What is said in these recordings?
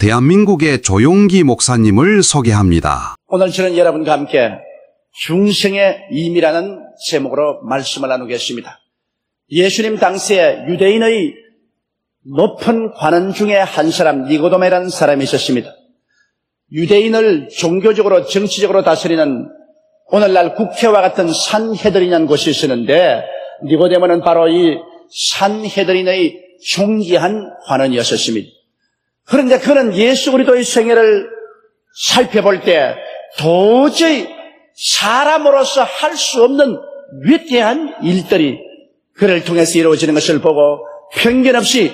대한민국의 조용기 목사님을 소개합니다. 오늘 저는 여러분과 함께 중생의 임이라는 제목으로 말씀을 나누겠습니다. 예수님 당시에 유대인의 높은 관원 중에 한 사람 니고데모라는 사람이 있었습니다. 유대인을 종교적으로 정치적으로 다스리는 오늘날 국회와 같은 산헤드린이라는 곳이 있었는데 니고데모는 바로 이 산헤드린의 존귀한 관원이었습니다. 그런데 그는 예수 그리스도의 생애를 살펴볼 때 도저히 사람으로서 할 수 없는 위대한 일들이 그를 통해서 이루어지는 것을 보고 편견 없이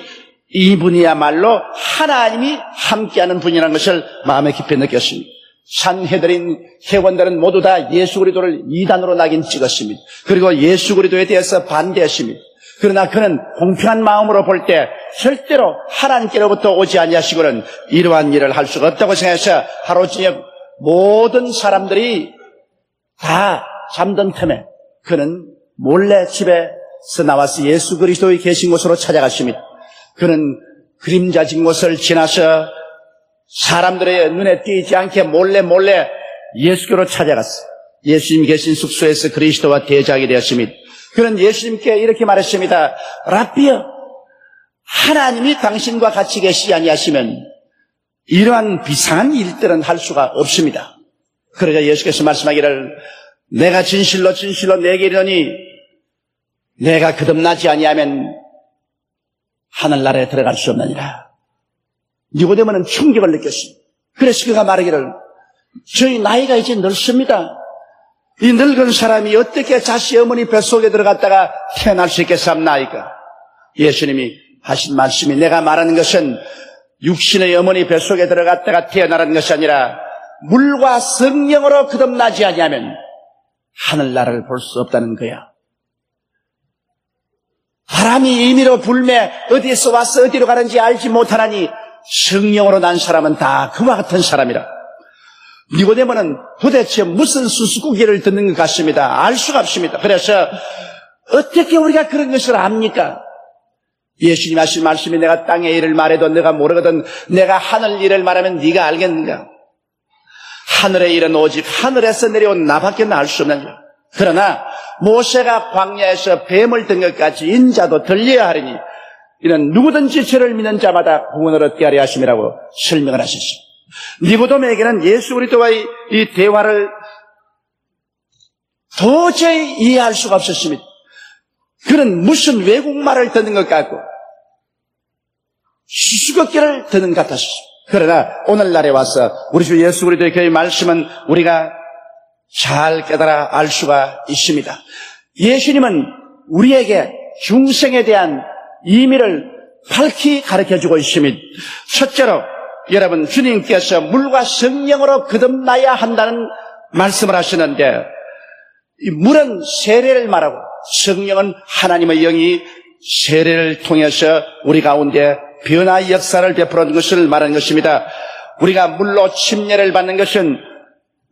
이분이야말로 하나님이 함께하는 분이라는 것을 마음에 깊이 느꼈습니다. 산헤드린 회원들은 모두 다 예수 그리스도를 이단으로 낙인 찍었습니다. 그리고 예수 그리스도에 대해서 반대했습니다. 그러나 그는 공평한 마음으로 볼 때 절대로 하나님께로부터 오지 아니하시고는 이러한 일을 할 수가 없다고 생각해서 하루 저녁 모든 사람들이 다 잠든 틈에 그는 몰래 집에서 나와서 예수 그리스도의 계신 곳으로 찾아갔습니다. 그는 그림자진 곳을 지나서 사람들의 눈에 띄지 않게 몰래 예수교로 찾아갔어요. 예수님 계신 숙소에서 그리스도와 대적이 되었습니다. 그는 예수님께 이렇게 말했습니다. 라비여, 하나님이 당신과 같이 계시지 아니하시면 이러한 비상한 일들은 할 수가 없습니다. 그러자 예수께서 말씀하기를 내가 진실로 내게 이르노니 내가 거듭나지 아니하면 하늘나라에 들어갈 수 없느니라. 니고데모는 충격을 느꼈습니다. 그래서 그가 말하기를 저희 나이가 이제 늙습니다. 이 늙은 사람이 어떻게 자식 어머니 뱃속에 들어갔다가 태어날 수 있겠습니까? 예수님이 하신 말씀이 내가 말하는 것은 육신의 어머니 뱃속에 들어갔다가 태어나는 것이 아니라 물과 성령으로 거듭나지 아니하면 하늘나라를 볼 수 없다는 거야. 바람이 임의로 불매 어디에서 와서 어디로 가는지 알지 못하나니 성령으로 난 사람은 다 그와 같은 사람이라. 니고데모는 도대체 무슨 수수께끼를 듣는 것 같습니다. 알 수가 없습니다. 그래서 어떻게 우리가 그런 것을 압니까? 예수님 하신 말씀이 내가 땅의 일을 말해도 네가 모르거든 내가 하늘 일을 말하면 네가 알겠는가? 하늘의 일은 오직 하늘에서 내려온 나밖에 알 수 없는 것. 그러나 모세가 광야에서 뱀을 든 것까지 인자도 들려야 하리니 이는 누구든지 저를 믿는 자마다 구원을 얻게 하려 하심이라고 설명을 하셨습니다. 니고데모에게는 예수 그리스도와의 이 대화를 도저히 이해할 수가 없었습니다. 그는 무슨 외국말을 듣는 것 같고 수수께끼를 듣는 것 같았습니다. 그러나 오늘날에 와서 우리 주 예수 그리스도의 그 말씀은 우리가 잘 깨달아 알 수가 있습니다. 예수님은 우리에게 중생에 대한 의미를 밝히 가르쳐주고 있습니다. 첫째로 여러분 주님께서 물과 성령으로 거듭나야 한다는 말씀을 하시는데 이 물은 세례를 말하고 성령은 하나님의 영이 세례를 통해서 우리 가운데 변화의 역사를 베풀어준 것을 말하는 것입니다. 우리가 물로 침례를 받는 것은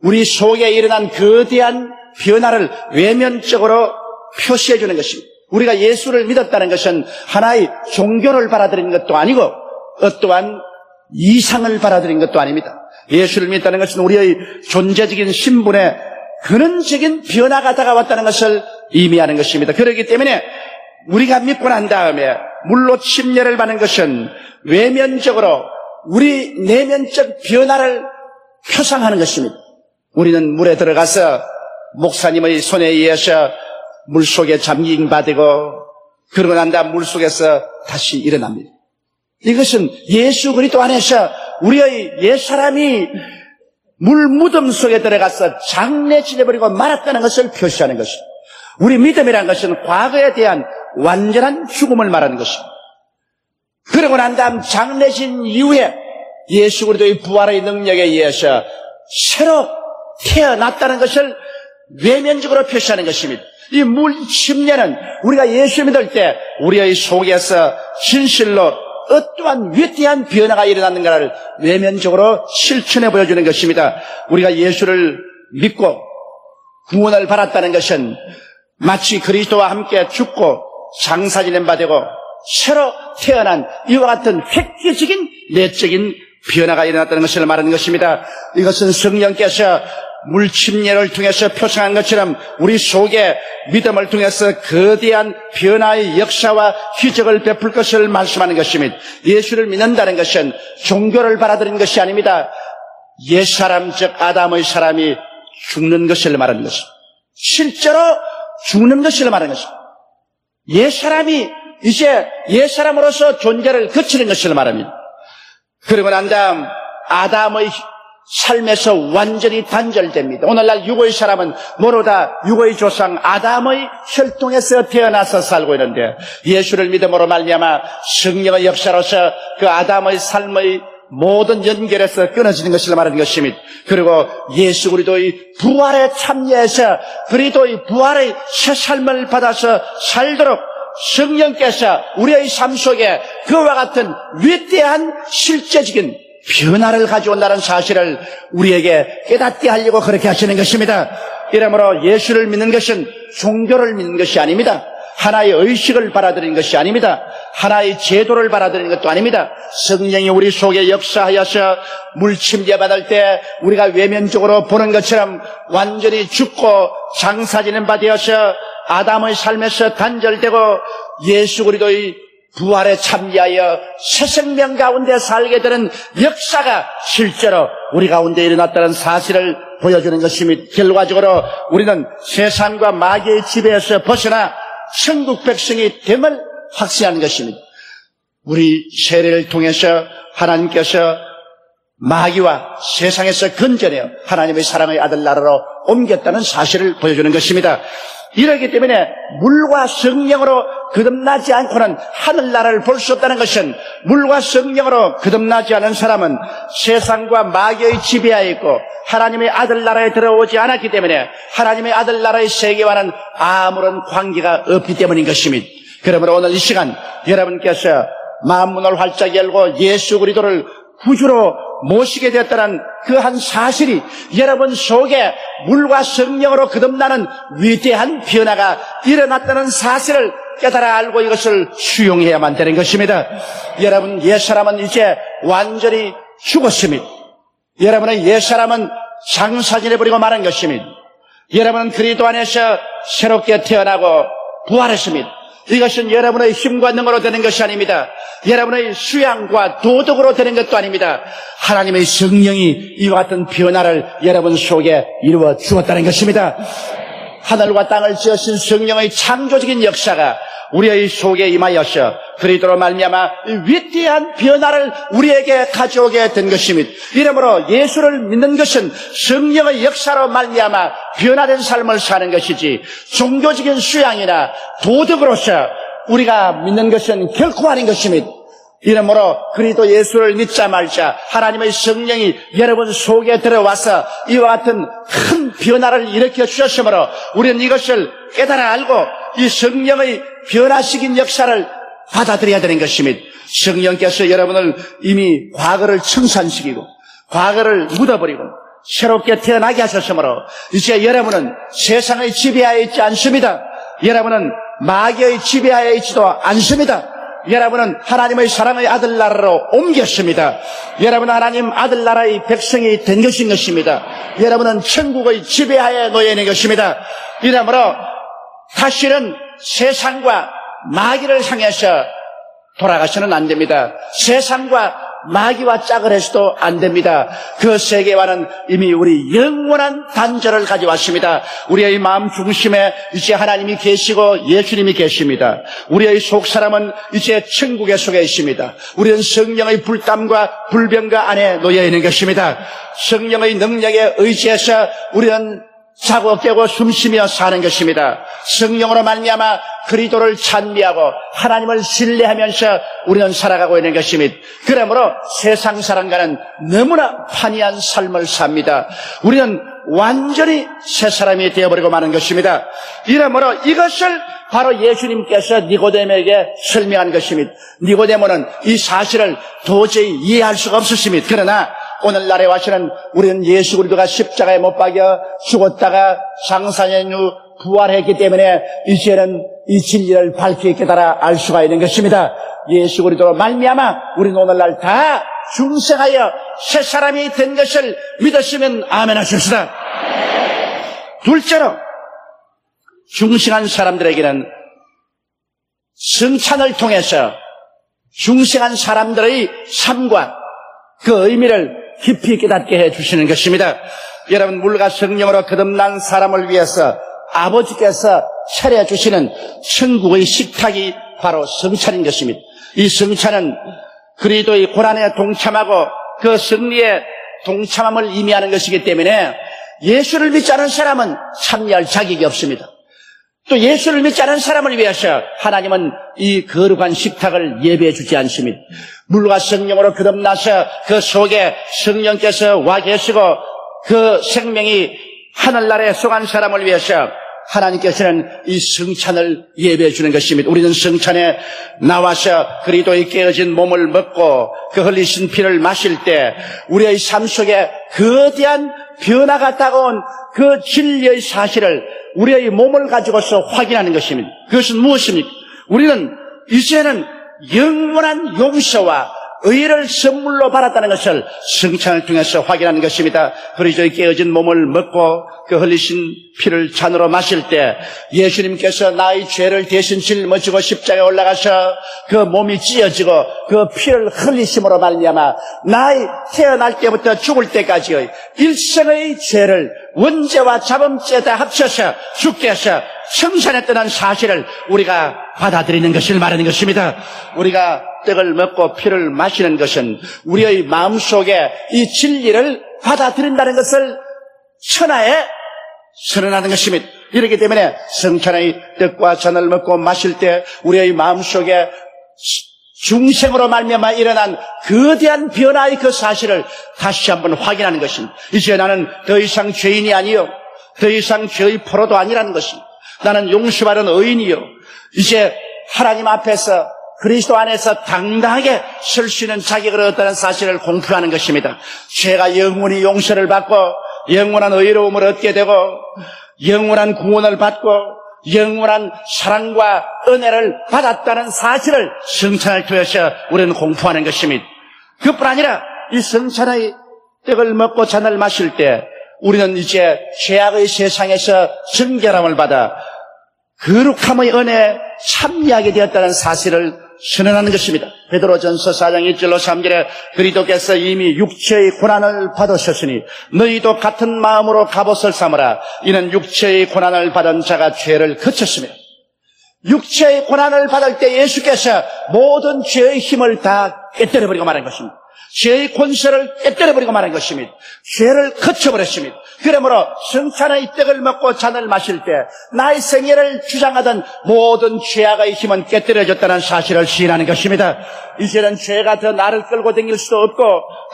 우리 속에 일어난 거대한 변화를 외면적으로 표시해 주는 것입니다. 우리가 예수를 믿었다는 것은 하나의 종교를 받아들이는 것도 아니고 어떠한 이상을 받아들이는 것도 아닙니다. 예수를 믿다는 것은 우리의 존재적인 신분에 근원적인 변화가 다가왔다는 것을 의미하는 것입니다. 그렇기 때문에 우리가 믿고 난 다음에 물로 침례를 받는 것은 외면적으로 우리 내면적 변화를 표상하는 것입니다. 우리는 물에 들어가서 목사님의 손에 의해서 물속에 잠김 받고 그러고 난 다음 물속에서 다시 일어납니다. 이것은 예수 그리스도 안에서 우리의 옛사람이 물 무덤 속에 들어가서 장례 지내버리고 말았다는 것을 표시하는 것입니다. 우리 믿음이라는 것은 과거에 대한 완전한 죽음을 말하는 것입니다. 그러고 난 다음 장례신 이후에 예수 그리스도의 부활의 능력에 의해서 새로 태어났다는 것을 외면적으로 표시하는 것입니다. 이 물 침례는 우리가 예수 믿을 때 우리의 속에서 진실로 어떠한 위대한 변화가 일어났는가를 외면적으로 실천해 보여주는 것입니다. 우리가 예수를 믿고 구원을 받았다는 것은 마치 그리스도와 함께 죽고 장사 지낸 바 되고 새로 태어난 이와 같은 획기적인 내적인 변화가 일어났다는 것을 말하는 것입니다. 이것은 성령께서 물침례를 통해서 표상한 것처럼 우리 속에 믿음을 통해서 거대한 변화의 역사와 기적을 베풀 것을 말씀하는 것입니다. 예수를 믿는다는 것은 종교를 받아들이는 것이 아닙니다. 옛사람 즉 아담의 사람이 죽는 것을 말하는 것입니다. 실제로 죽는 것을 말하는 것입니다. 옛사람이 이제 옛사람으로서 존재를 거치는 것을 말합니다. 그러고 난 다음 아담의 삶에서 완전히 단절됩니다. 오늘날 유고의 사람은 모두 다 유고의 조상 아담의 혈통에서 태어나서 살고 있는데 예수를 믿음으로 말미암아 성령의 역사로서 그 아담의 삶의 모든 연결에서 끊어지는 것을 말하는 것입니다. 그리고 예수 그리스도의 부활에 참여해서 그리스도의 부활의 새 삶을 받아서 살도록 성령께서 우리의 삶 속에 그와 같은 위대한 실제적인 변화를 가져온다는 사실을 우리에게 깨닫게 하려고 그렇게 하시는 것입니다. 이러므로 예수를 믿는 것은 종교를 믿는 것이 아닙니다. 하나의 의식을 받아들이는 것이 아닙니다. 하나의 제도를 받아들이는 것도 아닙니다. 성령이 우리 속에 역사하여서 물침례 받을 때 우리가 외면적으로 보는 것처럼 완전히 죽고 장사지는 바 되어서 아담의 삶에서 단절되고 예수 그리스도의 부활에 참여하여 새 생명 가운데 살게 되는 역사가 실제로 우리 가운데 일어났다는 사실을 보여주는 것입니다. 결과적으로 우리는 세상과 마귀의 지배에서 벗어나 천국 백성이 됨을 확신하는 것입니다. 우리 세례를 통해서 하나님께서 마귀와 세상에서 건져내어 하나님의 사랑의 아들 나라로 옮겼다는 사실을 보여주는 것입니다. 이러기 때문에 물과 성령으로 거듭나지 않고는 하늘나라를 볼 수 없다는 것은 물과 성령으로 거듭나지 않은 사람은 세상과 마귀의 지배하에 있고 하나님의 아들 나라에 들어오지 않았기 때문에 하나님의 아들 나라의 세계와는 아무런 관계가 없기 때문인 것입니다. 그러므로 오늘 이 시간 여러분께서 마음문을 활짝 열고 예수 그리스도를 구주로 모시게 되었다는 그 한 사실이 여러분 속에 물과 성령으로 거듭나는 위대한 변화가 일어났다는 사실을 깨달아 알고 이것을 수용해야만 되는 것입니다. 여러분 옛사람은 이제 완전히 죽었습니다. 여러분의 옛사람은 장사지내버리고 말한 것입니다. 여러분은 그리스도 안에서 새롭게 태어나고 부활했습니다. 이것은 여러분의 힘과 능으로 되는 것이 아닙니다. 여러분의 수양과 도덕으로 되는 것도 아닙니다. 하나님의 성령이 이와 같은 변화를 여러분 속에 이루어 주었다는 것입니다. 하늘과 땅을 지으신 성령의 창조적인 역사가 우리의 속에 임하여서 그리스도로 말미암아 위대한 변화를 우리에게 가져오게 된 것입니다. 이러므로 예수를 믿는 것은 성령의 역사로 말미암아 변화된 삶을 사는 것이지 종교적인 수양이나 도덕으로서 우리가 믿는 것은 결코 아닌 것입니다. 이러므로 그리스도 예수를 믿자 말자 하나님의 성령이 여러분 속에 들어와서 이와 같은 큰 변화를 일으켜 주셨으므로 우리는 이것을 깨달아 알고 이 성령의 변화시킨 역사를 받아들여야 되는 것입니다. 성령께서 여러분을 이미 과거를 청산시키고 과거를 묻어버리고 새롭게 태어나게 하셨으므로 이제 여러분은 세상의 지배하에 있지 않습니다. 여러분은 마귀의 지배하에 있지도 않습니다. 여러분은 하나님의 사랑의 아들 나라로 옮겼습니다. 여러분은 하나님 아들 나라의 백성이 된 것인 것입니다. 여러분은 천국의 지배하에 놓여 있는 것입니다. 이러므로 다시는 세상과 마귀를 향해서 돌아가서는 안 됩니다. 세상과 마귀와 짝을 해서도 안 됩니다. 그 세계와는 이미 우리 영원한 단절을 가져왔습니다. 우리의 마음 중심에 이제 하나님이 계시고 예수님이 계십니다. 우리의 속사람은 이제 천국에 속해 있습니다. 우리는 성령의 불담과 불병과 안에 놓여 있는 것입니다. 성령의 능력에 의지해서 우리는 자고 깨고 숨쉬며 사는 것입니다. 성령으로 말미암아 그리스도를 찬미하고 하나님을 신뢰하면서 우리는 살아가고 있는 것입니다. 그러므로 세상 사람과는 너무나 판이한 삶을 삽니다. 우리는 완전히 새 사람이 되어버리고 마는 것입니다. 이러므로 이것을 바로 예수님께서 니고데모에게 설명한 것입니다. 니고데모는 이 사실을 도저히 이해할 수가 없었습니다. 그러나 오늘날에 와서는 우리는 예수 그리스도가 십자가에 못 박여 죽었다가 장사년 후 부활했기 때문에 이제는 이 진리를 밝히 깨달아 알 수가 있는 것입니다. 예수 그리스도로 말미암아 우리는 오늘날 다 중생하여 새 사람이 된 것을 믿으시면 아멘 하십시다. 둘째로 중생한 사람들에게는 성찬을 통해서 중생한 사람들의 삶과 그 의미를 깊이 깨닫게 해주시는 것입니다. 여러분, 물과 성령으로 거듭난 사람을 위해서 아버지께서 차려주시는 천국의 식탁이 바로 성찬인 것입니다. 이 성찬은 그리스도의 고난에 동참하고 그 승리에 동참함을 의미하는 것이기 때문에 예수를 믿지 않은 사람은 참여할 자격이 없습니다. 또 예수를 믿지 않은 사람을 위해서 하나님은 이 거룩한 식탁을 예배해 주지 않습니다. 물과 성령으로 거듭나서 그 속에 성령께서 와 계시고 그 생명이 하늘나라에 속한 사람을 위해서 하나님께서는 이 성찬을 예배해 주는 것입니다. 우리는 성찬에 나와서 그리스도의 깨어진 몸을 먹고 그 흘리신 피를 마실 때 우리의 삶 속에 거대한 변화가 다가온 그 진리의 사실을 우리의 몸을 가지고서 확인하는 것입니다. 그것은 무엇입니까? 우리는 이제는 영원한 용서와 의를 선물로 받았다는 것을 성찬을 통해서 확인하는 것입니다. 그리스도의 깨어진 몸을 먹고 그 흘리신 피를 잔으로 마실 때 예수님께서 나의 죄를 대신 짊어지고 십자가에 올라가서 그 몸이 찢어지고 그 피를 흘리심으로 말미암아 나의 태어날 때부터 죽을 때까지의 일생의 죄를 원죄와 자범죄 다 합쳐서 주께서 청산했다는 사실을 우리가 받아들이는 것을 말하는 것입니다. 우리가 떡을 먹고 피를 마시는 것은 우리의 마음속에 이 진리를 받아들인다는 것을 천하에 선언하는 것입니다. 이렇기 때문에 성찬의 떡과 잔을 먹고 마실 때 우리의 마음속에 중생으로 말미암아 일어난 거대한 변화의 그 사실을 다시 한번 확인하는 것입니다. 이제 나는 더 이상 죄인이 아니요 더 이상 죄의 포로도 아니라는 것입니다. 나는 용서받은 의인이요 이제 하나님 앞에서 그리스도 안에서 당당하게 설 수 있는 자격을 얻었다는 사실을 공표하는 것입니다. 죄가 영원히 용서를 받고 영원한 의로움을 얻게 되고 영원한 구원을 받고 영원한 사랑과 은혜를 받았다는 사실을 성찬을 통해서 우리는 공표하는 것입니다. 그뿐 아니라 이 성찬의 떡을 먹고 잔을 마실 때 우리는 이제 죄악의 세상에서 정결함을 받아 거룩함의 은혜에 참여하게 되었다는 사실을 선언하는 것입니다. 베드로전서 4장 1절로 3절에 그리스도께서 이미 육체의 고난을 받으셨으니 너희도 같은 마음으로 갑옷을 삼으라. 이는 육체의 고난을 받은 자가 죄를 그쳤습니다. 육체의 고난을 받을 때 예수께서 모든 죄의 힘을 다 깨뜨려버리고 말한 것입니다. 죄의 권세를 깨뜨려버리고 말한 것입니다. 죄를 거쳐버렸습니다. 그러므로 성찬의 떡을 먹고 잔을 마실 때 나의 생애를 주장하던 모든 죄악의 힘은 깨뜨려졌다는 사실을 시인하는 것입니다. 이제는 죄가 더 나를 끌고 다닐 수도 없고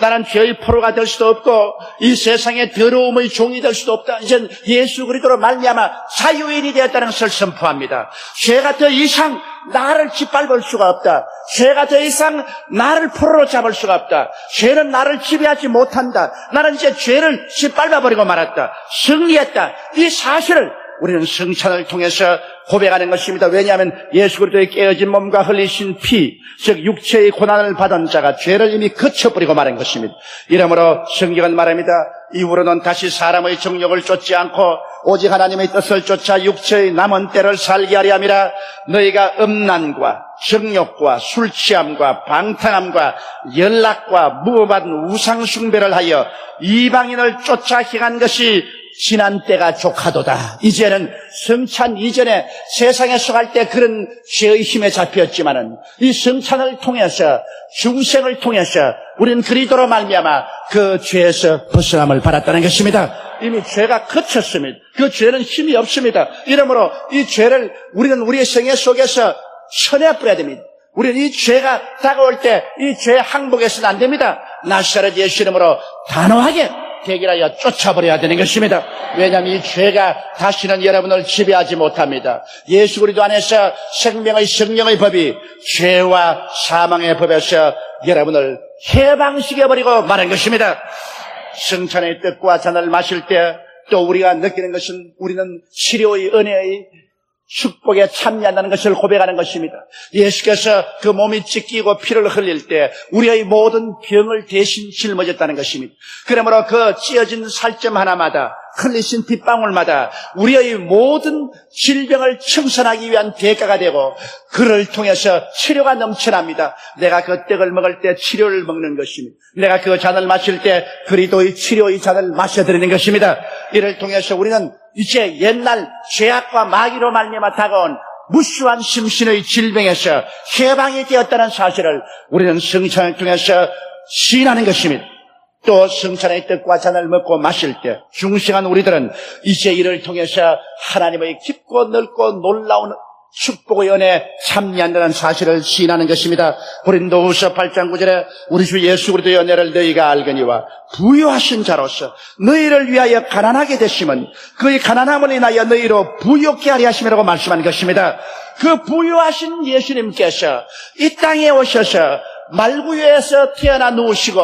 나는 죄의 포로가 될 수도 없고 이 세상의 더러움의 종이 될 수도 없다. 이제는 예수 그리스도로 말미암아 자유인이 되었다는 것을 선포합니다. 죄가 더 이상 나를 짓밟을 수가 없다. 죄가 더 이상 나를 포로로 잡을 수가 없다. 죄는 나를 지배하지 못한다. 나는 이제 죄를 짓밟아버리고 말았다. 승리했다. 이 사실을 우리는 성찬을 통해서 고백하는 것입니다. 왜냐하면 예수 그리스도의 깨어진 몸과 흘리신 피, 즉 육체의 고난을 받은 자가 죄를 이미 거쳐버리고 말한 것입니다. 이러므로 성경은 말합니다. 이후로는 다시 사람의 정욕을 쫓지 않고 오직 하나님의 뜻을 쫓아 육체의 남은 때를 살게 하려 함이라. 너희가 음란과 정욕과 술취함과 방탕함과 연락과 무법한 우상숭배를 하여 이방인을 쫓아 행한 것이 지난 때가 족하도다. 이제는 성찬 이전에 세상에 속할 때 그런 죄의 힘에 잡혔지만은 이 성찬을 통해서 중생을 통해서 우리는 그리스도로 말미암아 그 죄에서 벗어남을 받았다는 것입니다. 이미 죄가 거쳤습니다. 그 죄는 힘이 없습니다. 이러므로 이 죄를 우리는 우리의 생애 속에서 쳐내버려야 됩니다. 우리는 이 죄가 다가올 때 이 죄 항복해서는 안 됩니다. 나사렛 예수 이름으로 단호하게 대결하여 쫓아버려야 되는 것입니다. 왜냐하면 이 죄가 다시는 여러분을 지배하지 못합니다. 예수 그리스도 안에서 생명의 성령의 법이 죄와 사망의 법에서 여러분을 해방시켜버리고 말한 것입니다. 성찬의 떡과 잔을 마실 때 또 우리가 느끼는 것은 우리는 치료의 은혜의 축복에 참여한다는 것을 고백하는 것입니다. 예수께서 그 몸이 찢기고 피를 흘릴 때 우리의 모든 병을 대신 짊어졌다는 것입니다. 그러므로 그 찢어진 살점 하나마다 흘리신 빗방울마다 우리의 모든 질병을 청산하기 위한 대가가 되고 그를 통해서 치료가 넘쳐납니다. 내가 그 떡을 먹을 때 치료를 먹는 것입니다. 내가 그 잔을 마실 때 그리스도의 치료의 잔을 마셔드리는 것입니다. 이를 통해서 우리는 이제 옛날 죄악과 마귀로 말미암아 다가온 무수한 심신의 질병에서 해방이 되었다는 사실을 우리는 성찬을 통해서 시인하는 것입니다. 또 성찬의 떡과 잔을 먹고 마실 때 중생한 우리들은 이제 이를 통해서 하나님의 깊고 넓고 놀라운 축복의 은혜에 참여한다는 사실을 시인하는 것입니다. 고린도후서 8장 9절에 우리 주 예수 그리스도의 은혜를 너희가 알거니와 부유하신 자로서 너희를 위하여 가난하게 되심은 그의 가난함을 인하여 너희로 부유케 하려 하심이라고 말씀하는 것입니다. 그 부유하신 예수님께서 이 땅에 오셔서 말구유에서 태어나 누우시고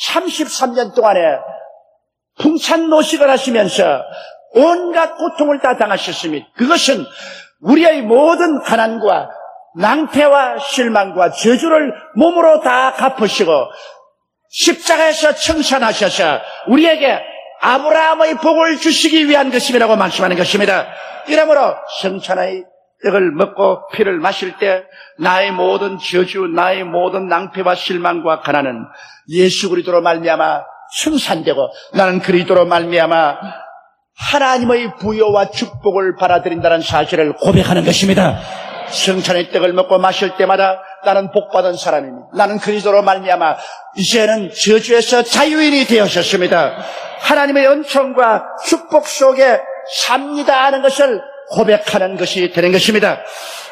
33년 동안에 풍찬 노식을 하시면서 온갖 고통을 다 당하셨습니다. 그것은 우리의 모든 가난과 낭패와 실망과 저주를 몸으로 다 갚으시고 십자가에서 청산하셔서 우리에게 아브라함의 복을 주시기 위한 것임이라고 말씀하는 것입니다. 이러므로 성찬의 떡을 먹고 피를 마실 때 나의 모든 저주, 나의 모든 낭패와 실망과 가난은 예수 그리스도로 말미암아 청산되고 나는 그리스도로 말미암아 하나님의 부여와 축복을 받아들인다는 사실을 고백하는 것입니다. 성찬의 떡을 먹고 마실 때마다 나는 복받은 사람입니다. 나는 그리스도로 말미암아 이제는 저주에서 자유인이 되었습니다. 하나님의 은총과 축복 속에 삽니다 하는 것을 고백하는 것이 되는 것입니다.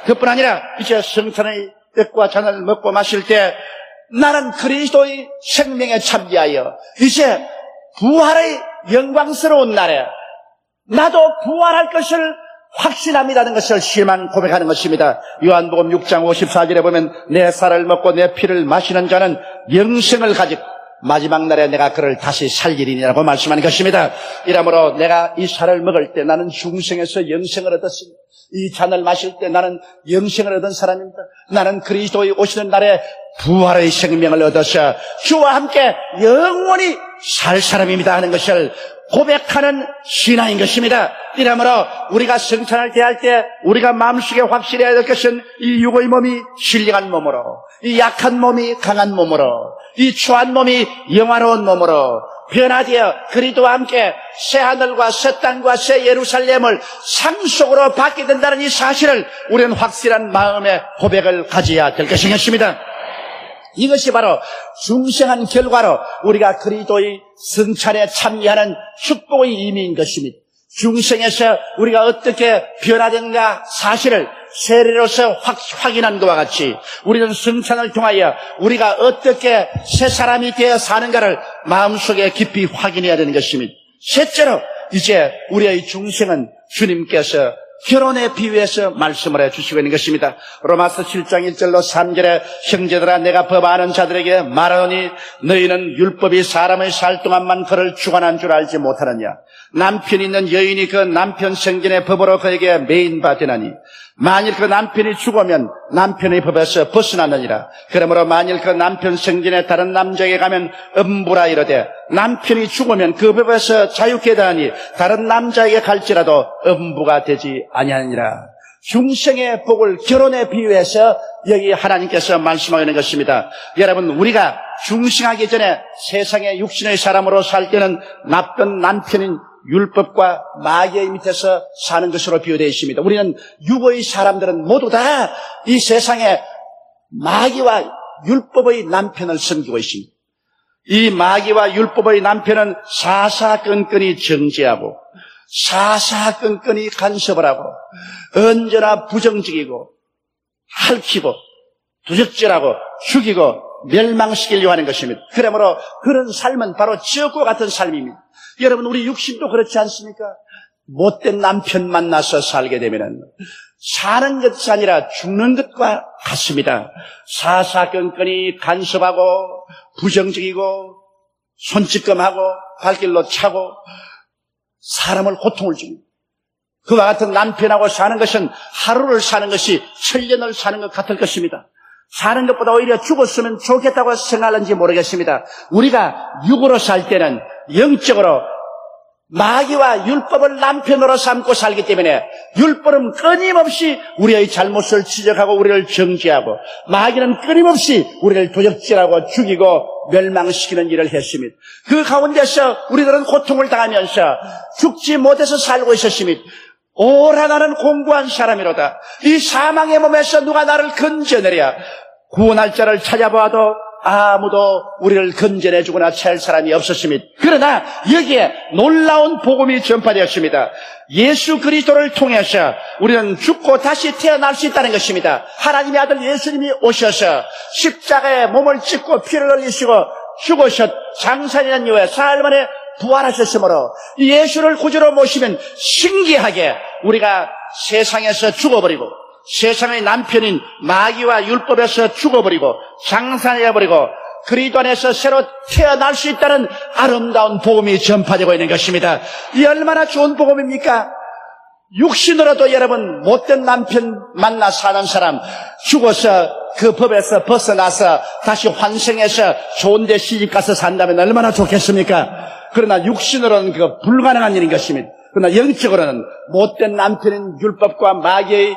그뿐 아니라 이제 성찬의 떡과 잔을 먹고 마실 때 나는 그리스도의 생명에 참여하여 이제 부활의 영광스러운 날에 나도 부활할 것을 확신합니다는 것을 실망 고백하는 것입니다. 요한복음 6장 54절에 보면 내 살을 먹고 내 피를 마시는 자는 영생을 가지고 마지막 날에 내가 그를 다시 살리리니라고 말씀하는 것입니다. 이러므로 내가 이 살을 먹을 때 나는 중생에서 영생을 얻었습니다. 이 잔을 마실 때 나는 영생을 얻은 사람입니다. 나는 그리스도의 오시는 날에 부활의 생명을 얻어서 주와 함께 영원히 살 사람입니다 하는 것을 고백하는 신앙인 것입니다. 이러므로 우리가 성찬을 대할 때 우리가 마음속에 확실해야 될 것은 이 육의 몸이 신령한 몸으로, 이 약한 몸이 강한 몸으로, 이 추한 몸이 영화로운 몸으로 변화되어 그리스도와 함께 새 하늘과 새 땅과 새 예루살렘을 상속으로 받게 된다는 이 사실을 우리는 확실한 마음의 고백을 가져야 될 것이겠습니다. 이것이 바로 중생한 결과로 우리가 그리스도의 성찬에 참여하는 축복의 의미인 것입니다. 중생에서 우리가 어떻게 변화된가 사실을 세례로서 확인한 것과 같이 우리는 성찬을 통하여 우리가 어떻게 새 사람이 되어 사는가를 마음속에 깊이 확인해야 되는 것입니다. 셋째로 이제 우리의 중생은 주님께서 결혼에 비유해서 말씀을 해주시고 있는 것입니다. 로마서 7장 1절로 3절에 형제들아 내가 법 아는 자들에게 말하노니 너희는 율법이 사람의 살 동안만 그를 주관한 줄 알지 못하느냐. 남편이 있는 여인이 그 남편 생전의 법으로 그에게 매인 바 되나니 만일 그 남편이 죽으면 남편의 법에서 벗어나느니라. 그러므로 만일 그 남편 생전에 다른 남자에게 가면 음부라 이르되 남편이 죽으면 그 법에서 자유케 되나니 다른 남자에게 갈지라도 음부가 되지 아니하니라. 중생의 복을 결혼에 비유해서 여기 하나님께서 말씀하고 있는 것입니다. 여러분 우리가 중생하기 전에 세상의 육신의 사람으로 살 때는 나쁜 남편인 율법과 마귀의 밑에서 사는 것으로 비유되어 있습니다. 우리는 육의 사람들은 모두 다 이 세상에 마귀와 율법의 남편을 섬기고 있습니다. 이 마귀와 율법의 남편은 사사건건이 정죄하고 사사건건이 간섭을 하고 언제나 부정적이고 핥히고 도적질하고 죽이고 멸망시키려고 하는 것입니다. 그러므로 그런 삶은 바로 지옥과 같은 삶입니다. 여러분 우리 육신도 그렇지 않습니까? 못된 남편 만나서 살게 되면 사는 것이 아니라 죽는 것과 같습니다. 사사건건이 간섭하고 부정적이고 손찌검하고 발길로 차고 사람을 고통을 줍니다. 그와 같은 남편하고 사는 것은 하루를 사는 것이 천년을 사는 것 같을 것입니다. 사는 것보다 오히려 죽었으면 좋겠다고 생각하는지 모르겠습니다. 우리가 육으로 살 때는 영적으로 마귀와 율법을 남편으로 삼고 살기 때문에 율법은 끊임없이 우리의 잘못을 지적하고 우리를 정죄하고 마귀는 끊임없이 우리를 도적질하고 죽이고 멸망시키는 일을 했습니다. 그 가운데서 우리들은 고통을 당하면서 죽지 못해서 살고 있었습니다. 오라 나는 공고한 사람이로다. 이 사망의 몸에서 누가 나를 건져내랴. 구원할 자를 찾아봐도 아무도 우리를 건져내주거나 찰 사람이 없었습니다. 그러나 여기에 놀라운 복음이 전파되었습니다. 예수 그리스도를 통해서 우리는 죽고 다시 태어날 수 있다는 것입니다. 하나님의 아들 예수님이 오셔서 십자가에 몸을 찢고 피를 흘리시고 죽으셨 장사년 이후에 사흘 만에 부활하셨으므로 예수를 구주로 모시면 신기하게 우리가 세상에서 죽어버리고 세상의 남편인 마귀와 율법에서 죽어버리고 장사해버리고 그리스도 안에서 새로 태어날 수 있다는 아름다운 복음이 전파되고 있는 것입니다. 이 얼마나 좋은 복음입니까? 육신으로도 여러분 못된 남편 만나 사는 사람 죽어서 그 법에서 벗어나서 다시 환생해서 좋은 데 시집가서 산다면 얼마나 좋겠습니까? 그러나 육신으로는 그거 불가능한 일인 것입니다. 그러나 영적으로는 못된 남편인 율법과 마귀의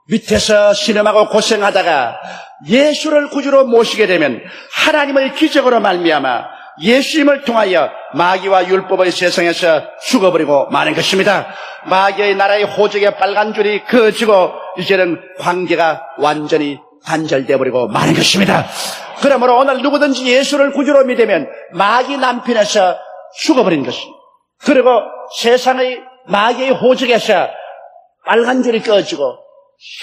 밑에서 신음하고 고생하다가 예수를 구주로 모시게 되면 하나님의 기적으로 말미암아 예수님을 통하여 마귀와 율법의 세상에서 죽어버리고 마는 것입니다. 마귀의 나라의 호적의 빨간 줄이 그어지고 이제는 관계가 완전히 단절되어 버리고 마는 것입니다. 그러므로 오늘 누구든지 예수를 구주로 믿으면 마귀 남편에서 죽어버린 것입니다. 그리고 세상의 마귀의 호적에서 빨간 줄이 꺼지고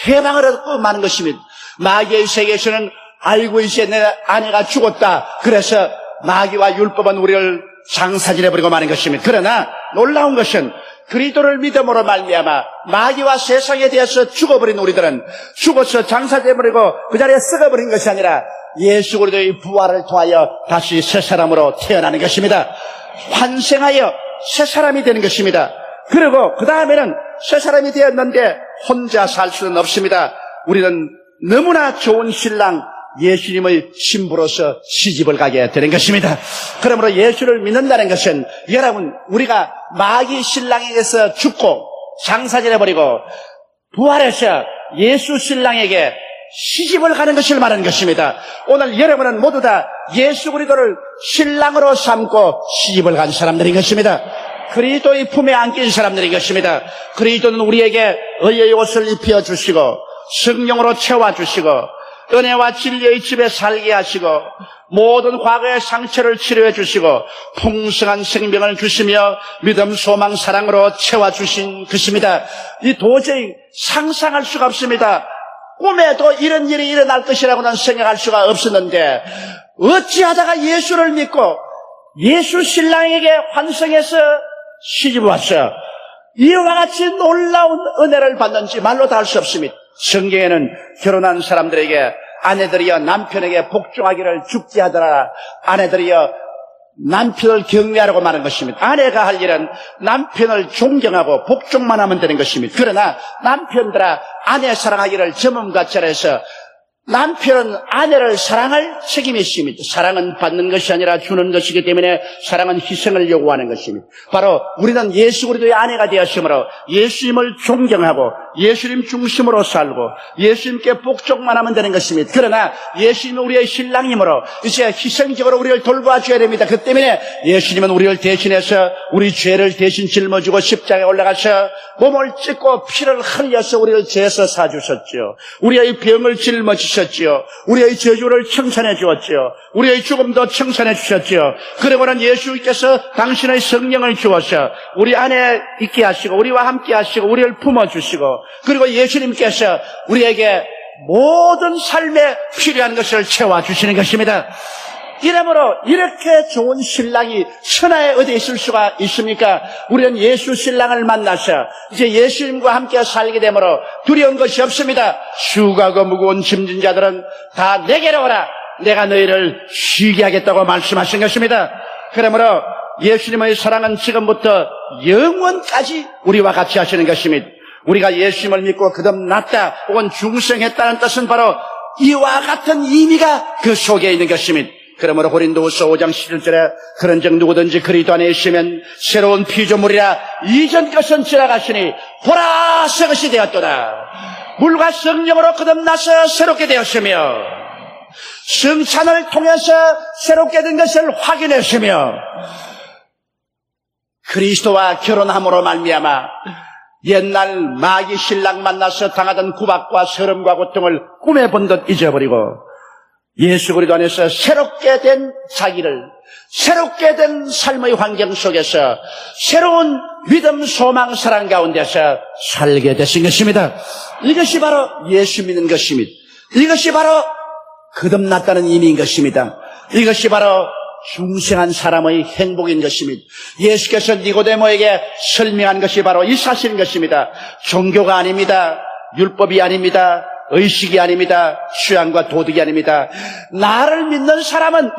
해방을 얻고 마는 것입니다. 마귀의 세계에서는 알고 있어야 내 아내가 죽었다. 그래서 마귀와 율법은 우리를 장사질해버리고 마는 것입니다. 그러나 놀라운 것은 그리스도를 믿음으로 말미암아 마귀와 세상에 대해서 죽어버린 우리들은 죽어서 장사돼버리고 그 자리에 썩어버린 것이 아니라 예수 그리스도의 부활을 통하여 다시 새 사람으로 태어나는 것입니다. 환생하여 새 사람이 되는 것입니다. 그리고 그 다음에는 새 사람이 되었는데 혼자 살 수는 없습니다. 우리는 너무나 좋은 신랑 예수님의 신부로서 시집을 가게 되는 것입니다. 그러므로 예수를 믿는다는 것은 여러분 우리가 마귀 신랑에게서 죽고 장사질해버리고 부활해서 예수 신랑에게 시집을 가는 것을 말하는 것입니다. 오늘 여러분은 모두 다 예수 그리스도를 신랑으로 삼고 시집을 간 사람들인 것입니다. 그리스도의 품에 안긴 사람들인 것입니다. 그리스도는 우리에게 의의 옷을 입혀주시고 성령으로 채워주시고 은혜와 진리의 집에 살게 하시고 모든 과거의 상처를 치료해 주시고 풍성한 생명을 주시며 믿음, 소망, 사랑으로 채워주신 것입니다. 이 도저히 상상할 수가 없습니다. 꿈에도 이런 일이 일어날 것이라고는 생각할 수가 없었는데 어찌하다가 예수를 믿고 예수 신랑에게 환성해서 시집을 왔어요. 이와 같이 놀라운 은혜를 받는지 말로 다 할 수 없습니다. 성경에는 결혼한 사람들에게 아내들이여 남편에게 복종하기를 죽지 하더라. 아내들이여 남편을 경외하라고 말하는 것입니다. 아내가 할 일은 남편을 존경하고 복종만 하면 되는 것입니다. 그러나 남편들아 아내 사랑하기를 점음같이 하여서 남편은 아내를 사랑할 책임이 있습니다. 사랑은 받는 것이 아니라 주는 것이기 때문에 사랑은 희생을 요구하는 것입니다. 바로 우리는 예수 그리스도의 아내가 되었으므로 예수님을 존경하고 예수님 중심으로 살고 예수님께 복종만 하면 되는 것입니다. 그러나 예수님은 우리의 신랑이므로 이제 희생적으로 우리를 돌봐줘야 됩니다. 그 때문에 예수님은 우리를 대신해서 우리 죄를 대신 짊어지고 십자가에 올라가서 몸을 찢고 피를 흘려서 우리를 죄에서 사주셨죠. 우리의 병을 짊어지셨죠. 우리의 저주를 청산해 주었지요. 우리의 죽음도 청산해 주셨지요. 그리고는 예수께서 당신의 성령을 주어서 우리 안에 있게 하시고 우리와 함께 하시고 우리를 품어주시고 그리고 예수님께서 우리에게 모든 삶에 필요한 것을 채워주시는 것입니다. 이러므로 이렇게 좋은 신랑이 천하에 어디 있을 수가 있습니까? 우리는 예수 신랑을 만나서 이제 예수님과 함께 살게 되므로 두려운 것이 없습니다. 수고하고 무거운 짐진 자들은 다 내게로 오라. 내가 너희를 쉬게 하겠다고 말씀하신 것입니다. 그러므로 예수님의 사랑은 지금부터 영원까지 우리와 같이 하시는 것입니다. 우리가 예수님을 믿고 거듭났다 혹은 중생했다는 뜻은 바로 이와 같은 의미가 그 속에 있는 것입니다. 그러므로 고린도후서 5장 11절에 그런즉 누구든지 그리스도 안에 있으면 새로운 피조물이라 이전 것은 지나갔으니 보라 새 것이 되었도다. 물과 성령으로 거듭나서 새롭게 되었으며 성찬을 통해서 새롭게 된 것을 확인했으며 그리스도와 결혼함으로 말미암아 옛날 마귀 신랑 만나서 당하던 구박과 서름과 고통을 꿈에 본 듯 잊어버리고 예수 그리스도 안에서 새롭게 된 자기를 새롭게 된 삶의 환경 속에서 새로운 믿음, 소망, 사랑 가운데서 살게 되신 것입니다. 이것이 바로 예수 믿는 것입니다. 이것이 바로 거듭났다는 의미인 것입니다. 이것이 바로 중생한 사람의 행복인 것입니다. 예수께서 니고데모에게 설명한 것이 바로 이 사실인 것입니다. 종교가 아닙니다. 율법이 아닙니다. 의식이 아닙니다. 수양과 도덕이 아닙니다. 나를 믿는 사람은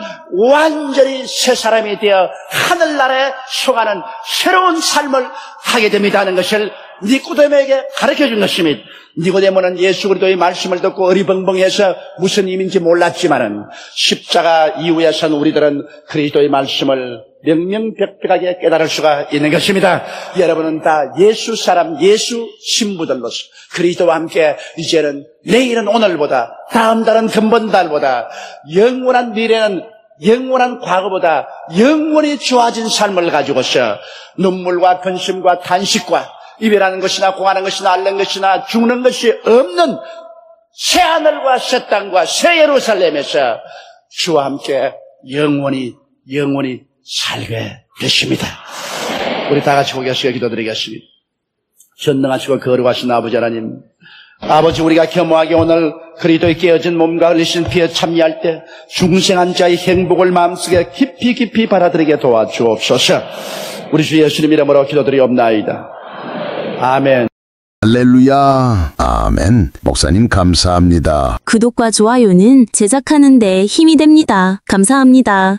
완전히 새 사람이 되어 하늘나라에 속하는 새로운 삶을 하게 됩니다 하는 것을 니고데모에게 가르쳐준 것입니다. 니고데모는 예수 그리스도의 말씀을 듣고 어리벙벙해서 무슨 의미인지 몰랐지만은 십자가 이후에 선 우리들은 그리스도의 말씀을 명명백백하게 깨달을 수가 있는 것입니다. 여러분은 다 예수 사람, 예수 신부들로서 그리스도와 함께 이제는 내일은 오늘보다, 다음 달은 근본 달보다, 영원한 미래는 영원한 과거보다 영원히 좋아진 삶을 가지고서 눈물과 근심과 탄식과 이별하는 것이나 공하는 것이나 앓는 것이나 죽는 것이 없는 새 하늘과 새 땅과 새 예루살렘에서 주와 함께 영원히 살게 되십니다. 우리 다 같이 고개 숙여 기도드리겠습니다. 전능하시고 거룩하신 아버지 하나님, 아버지 우리가 겸허하게 오늘 그리스도의 깨어진 몸과 흘리신 피에 참여할 때 중생한 자의 행복을 마음속에 깊이 받아들이게 도와주옵소서. 우리 주 예수님 이름으로 기도드리옵나이다. 아멘. 할렐루야. 아멘. 목사님 감사합니다. 구독과 좋아요는 제작하는 데 힘이 됩니다. 감사합니다.